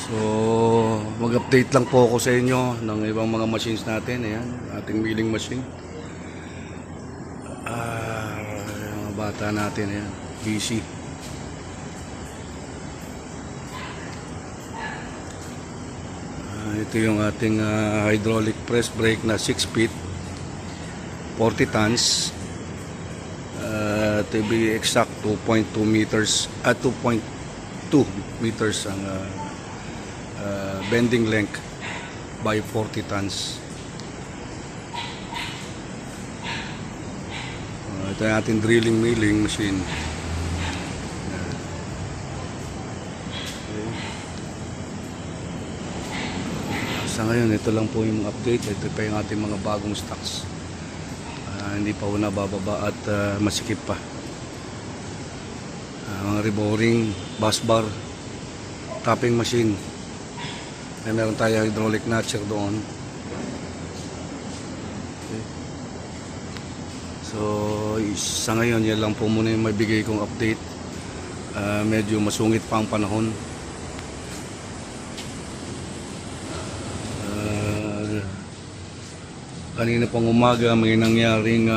So, mag-update lang po ako sa inyo ng ibang mga machines natin. Ayan, ating milling machine. Yung mga bata natin, ayan, busy. Ito yung ating hydraulic press brake na 6 feet, 40 tons. To be exact, 2.2 meters at 2.2 meters ang bending length by 40 tons. Ito yung ating drilling milling machine. Sa ngayon, ito lang po yung update. Ito pa yung ating mga bagong stocks. Hindi pa po nabababa at masikip pa. Mga reboring, bus bar, tapping machine. Meron tayo hydraulic notcher doon. Okay. So, sa ngayon, yan lang po muna yung mabigay kong update. Medyo masungit pa ang panahon. Kanina pang umaga may nangyaring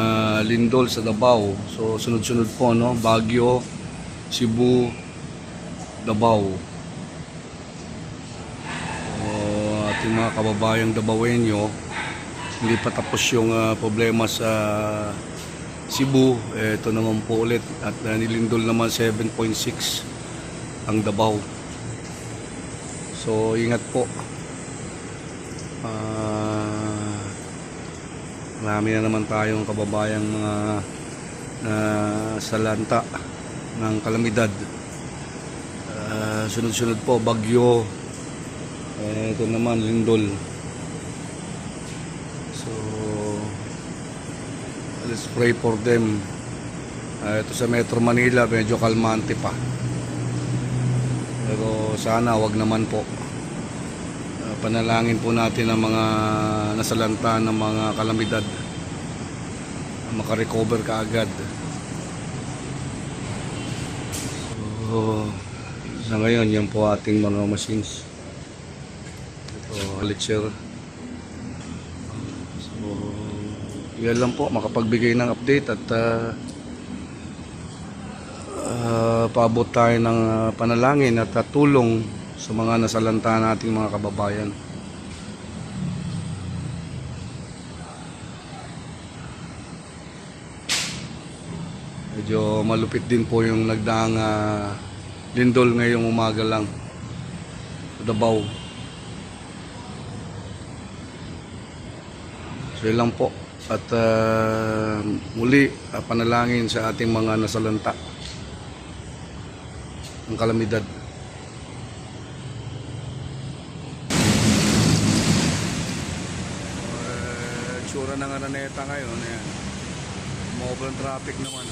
lindol sa Davao. So sunod-sunod po, no? Baguio, Cebu, Davao. Ating mga kababayang Davaoenyo, hindi pa tapos yung problema sa Cebu. Ito naman po ulit at nilindol naman 7.6 ang Davao. So ingat po. Marami na naman tayong kababayang mga salanta ng kalamidad. Sunod-sunod po, bagyo. Ito naman, lindol. So, let's pray for them. Ito sa Metro Manila, medyo kalmante pa. Pero sana, wag naman po. Panalangin po natin ang mga nasalanta ng mga kalamidad, makarecover kaagad. So, sa ngayon, yan po ating mga machines. Ito, glitcher. So, yan lang po, makapagbigay ng update at paabot tayo ng panalangin at tulong sa mga nasalanta nating mga kababayan. Medyo malupit din po yung nagdaang lindol ngayong umaga lang sa Davao. So yun lang po. At muli panalangin sa ating mga nasalanta ng kalamidad. Tsura ng Araneta ngayon, ayan. Mobile traffic naman.